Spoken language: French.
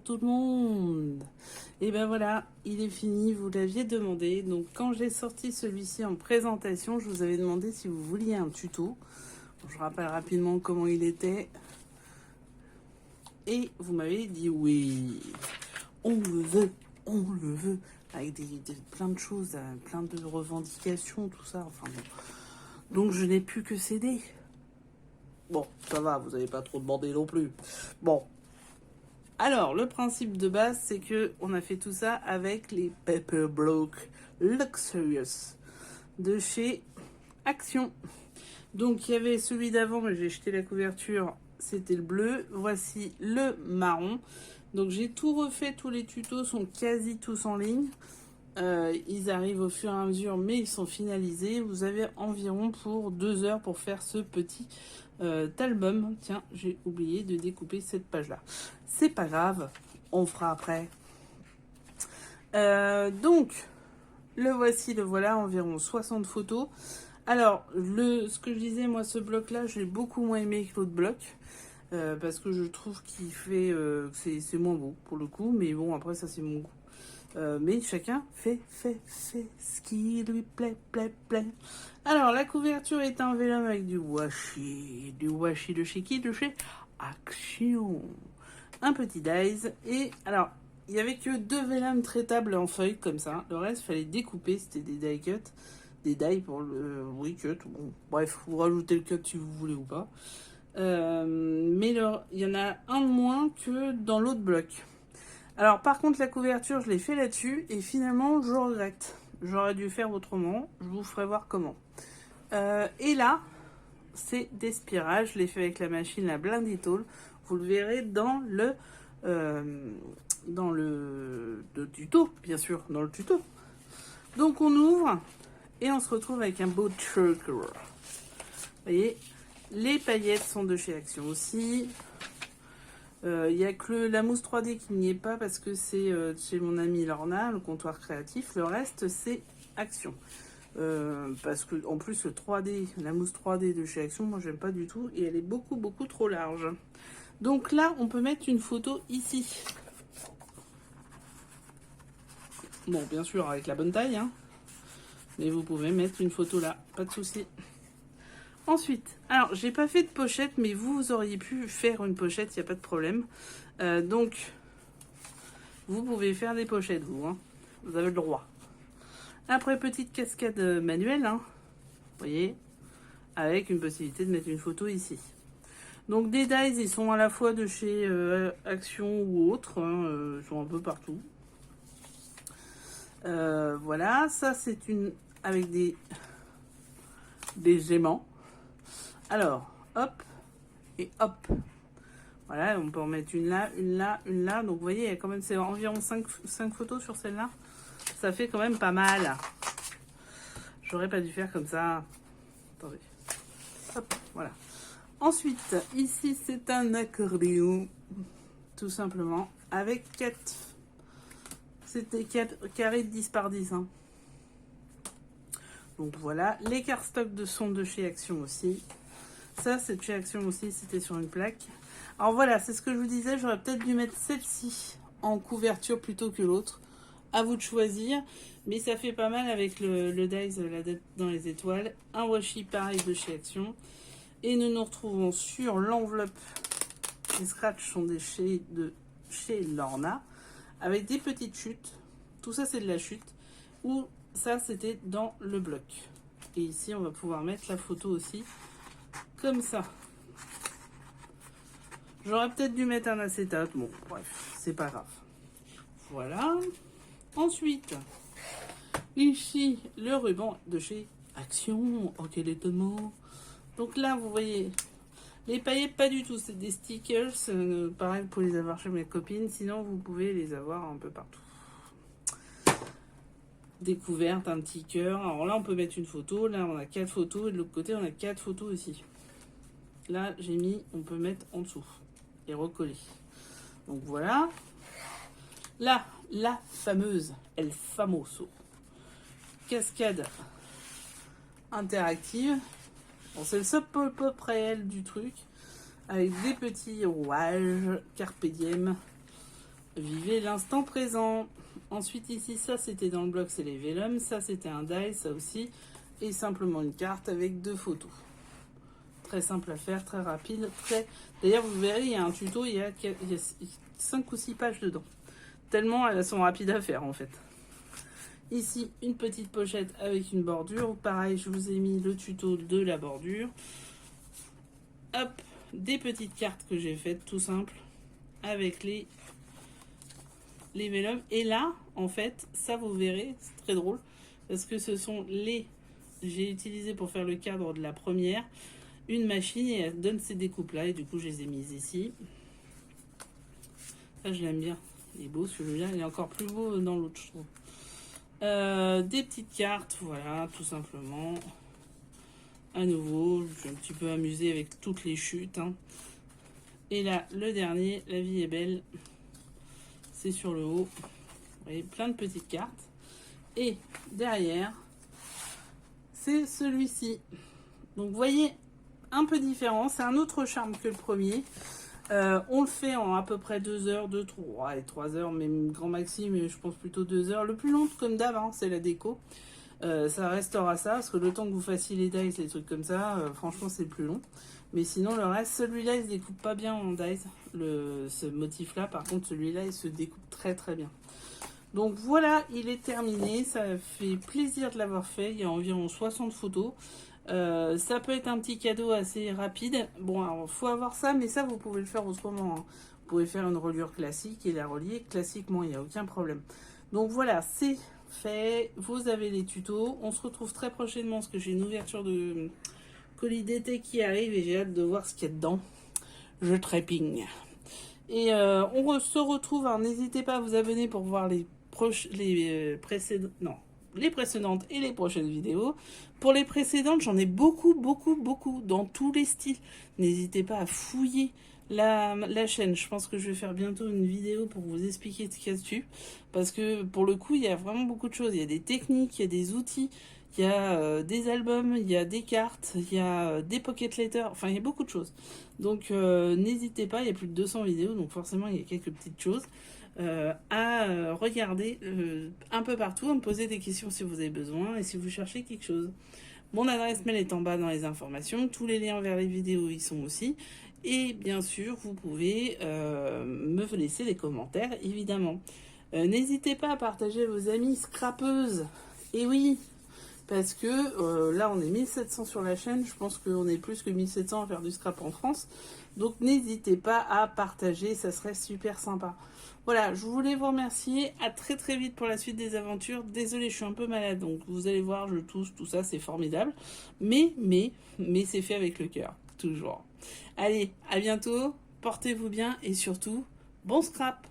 tout le monde. Et ben voilà, il est fini, vous l'aviez demandé. Donc quand j'ai sorti celui-ci en présentation, je vous avais demandé si vous vouliez un tuto. Je rappelle rapidement comment il était. Et vous m'avez dit oui, on le veut, on le veut. Avec plein de choses, plein de revendications, tout ça. Enfin bon. Donc je n'ai plus que céder. Bon, ça va, vous n'avez pas trop demandé non plus. Bon. Alors, le principe de base, c'est que on a fait tout ça avec les Paper Block Luxurious de chez Action. Donc, il y avait celui d'avant, mais j'ai jeté la couverture, c'était le bleu. Voici le marron. Donc, j'ai tout refait, tous les tutos sont quasi tous en ligne. Ils arrivent au fur et à mesure, mais ils sont finalisés. Vous avez environ pour 2 heures pour faire ce petit album. Tiens, j'ai oublié de découper cette page-là. C'est pas grave, on fera après. Donc, le voici, le voilà, environ 60 photos. Alors, ce que je disais, moi, ce bloc-là, je l'ai beaucoup moins aimé que l'autre bloc. Parce que je trouve qu'il fait... c'est moins beau, pour le coup. Mais bon, après, ça, c'est mon goût. Mais chacun fait ce qui lui plaît. Alors, la couverture est un vélum avec du washi. Du washi de chez qui? De chez Action. Un petit dies. Et alors, il n'y avait que 2 vélums traitables en feuilles comme ça. Le reste, il fallait découper. C'était des die cut. Des die pour le cut. Bon, bref, vous rajoutez le cut si vous voulez ou pas. Mais il y en a un de moins que dans l'autre bloc. Alors par contre la couverture je l'ai fait là-dessus et finalement je regrette. J'aurais dû faire autrement, je vous ferai voir comment. Et là c'est des spirales, je l'ai fait avec la machine la Blindy Tool. Vous le verrez dans le tuto, bien sûr, dans le tuto. Donc on ouvre et on se retrouve avec un beau truc. Vous voyez, les paillettes sont de chez Action aussi. Il n'y a que la mousse 3D qui n'y est pas parce que c'est chez mon ami Lorna, le comptoir créatif. Le reste, c'est Action. Parce que en plus, le 3D, la mousse 3D de chez Action, moi, j'aime pas du tout. Et elle est beaucoup trop large. Donc là, on peut mettre une photo ici. Bon, bien sûr, avec la bonne taille. Hein. Mais vous pouvez mettre une photo là, pas de souci. Ensuite, alors j'ai pas fait de pochette, mais vous auriez pu faire une pochette, il n'y a pas de problème. Donc, vous pouvez faire des pochettes, vous. Hein. Vous avez le droit. Après, petite cascade manuelle, hein, vous voyez, avec une possibilité de mettre une photo ici. Donc, des dies, ils sont à la fois de chez Action ou autre, hein, ils sont un peu partout. Voilà, ça c'est une avec des aimants. Alors, hop, et hop. Voilà, on peut en mettre une là, une là, une là. Donc, vous voyez, il y a quand même, c'est environ 5 photos sur celle-là. Ça fait quand même pas mal. J'aurais pas dû faire comme ça. Attendez. Hop, voilà. Ensuite, ici, c'est un accordéon. Tout simplement. Avec 4. C'était 4 carrés de 10 par 10. Hein. Donc, voilà. Les cardstocks de son de chez Action aussi. Ça, c'est de chez Action aussi, c'était sur une plaque. Alors voilà, c'est ce que je vous disais, j'aurais peut-être dû mettre celle-ci en couverture plutôt que l'autre. À vous de choisir, mais ça fait pas mal avec le dies, la dette dans les étoiles. Un washi pareil de chez Action. Et nous nous retrouvons sur l'enveloppe. Les scratchs sont de chez Lorna, avec des petites chutes. Tout ça, c'est de la chute. Ou ça, c'était dans le bloc. Et ici, on va pouvoir mettre la photo aussi. Comme ça. J'aurais peut-être dû mettre un acétate. Bon, bref, c'est pas grave. Voilà. Ensuite, ici, le ruban de chez Action. Oh, quel étonnement. Donc là, vous voyez, les paillettes, pas du tout. C'est des stickers. Pareil, vous pouvez les avoir chez mes copines. Sinon, vous pouvez les avoir un peu partout. Découverte, un petit cœur. Alors là, on peut mettre une photo. Là, on a 4 photos. Et de l'autre côté, on a 4 photos aussi. Là, j'ai mis, on peut mettre en dessous et recoller. Donc voilà. Là, la fameuse, el famoso, cascade interactive. Bon, c'est le seul pop-up réel du truc, avec des petits rouages, carpe diem, vivez l'instant présent. Ensuite ici, ça c'était dans le bloc, c'est les vellums. Ça c'était un die, ça aussi. Et simplement une carte avec 2 photos. Très simple à faire, très rapide. D'ailleurs, vous verrez, il y a un tuto, il y a 5 ou 6 pages dedans. Tellement elles sont rapides à faire en fait. Ici, une petite pochette avec une bordure. Pareil, je vous ai mis le tuto de la bordure. Hop, des petites cartes que j'ai faites, tout simple, avec les vellums. Et là, en fait, ça vous verrez, c'est très drôle, parce que ce sont j'ai utilisé pour faire le cadre de la première, une machine et elle donne ces découpes-là. Et du coup, je les ai mises ici. Ça, je l'aime bien. Il est beau celui-là, il est encore plus beau dans l'autre, je trouve. Des petites cartes, voilà, tout simplement. À nouveau, je suis un petit peu amusée avec toutes les chutes. Hein. Et là, le dernier, La vie est belle. C'est sur le haut. Vous voyez, plein de petites cartes. Et derrière, c'est celui-ci. Donc, vous voyez, un peu différent. C'est un autre charme que le premier. On le fait en à peu près 2 heures, 3 heures, même grand maxi, mais je pense plutôt 2 heures. Le plus long, comme d'hab, hein, c'est la déco. Ça restera ça, parce que le temps que vous fassiez les dice, les trucs comme ça, franchement, c'est plus long. Mais sinon, le reste, celui-là, il se découpe pas bien en dice. Ce motif-là, par contre, celui-là, il se découpe très très bien. Donc voilà, il est terminé. Ça fait plaisir de l'avoir fait. Il y a environ 60 photos. Ça peut être un petit cadeau assez rapide. Bon, alors, faut avoir ça, mais ça, vous pouvez le faire autrement. Hein. Vous pouvez faire une reliure classique et la relier classiquement, il n'y a aucun problème. Donc voilà, c'est fait. Vous avez les tutos. On se retrouve très prochainement parce que j'ai une ouverture de colis d'été qui arrive et j'ai hâte de voir ce qu'il y a dedans. Je trépigne. Et on se retrouve. Alors, n'hésitez pas à vous abonner pour voir les précédentes. Non. Les précédentes et les prochaines vidéos. Pour les précédentes, j'en ai beaucoup dans tous les styles. N'hésitez pas à fouiller la chaîne. Je pense que je vais faire bientôt une vidéo pour vous expliquer ce qu'il y a dessus. Parce que pour le coup, il y a vraiment beaucoup de choses. Il y a des techniques, il y a des outils, il y a des albums, il y a des cartes, il y a des pocket letters. Enfin, il y a beaucoup de choses. Donc, n'hésitez pas, il y a plus de 200 vidéos. Donc, forcément, il y a quelques petites choses. À regarder un peu partout, à me poser des questions si vous avez besoin et si vous cherchez quelque chose. Mon adresse mail est en bas dans les informations, tous les liens vers les vidéos y sont aussi, et bien sûr vous pouvez me laisser des commentaires évidemment. N'hésitez pas à partager vos amis scrapeuses, et oui, parce que là on est 1700 sur la chaîne, je pense qu'on est plus que 1700 à faire du scrap en France, donc n'hésitez pas à partager, ça serait super sympa. Voilà, je voulais vous remercier, à très très vite pour la suite des aventures. Désolée, je suis un peu malade, donc vous allez voir, je tousse, tout ça, c'est formidable. Mais c'est fait avec le cœur, toujours. Allez, à bientôt, portez-vous bien et surtout, bon scrap!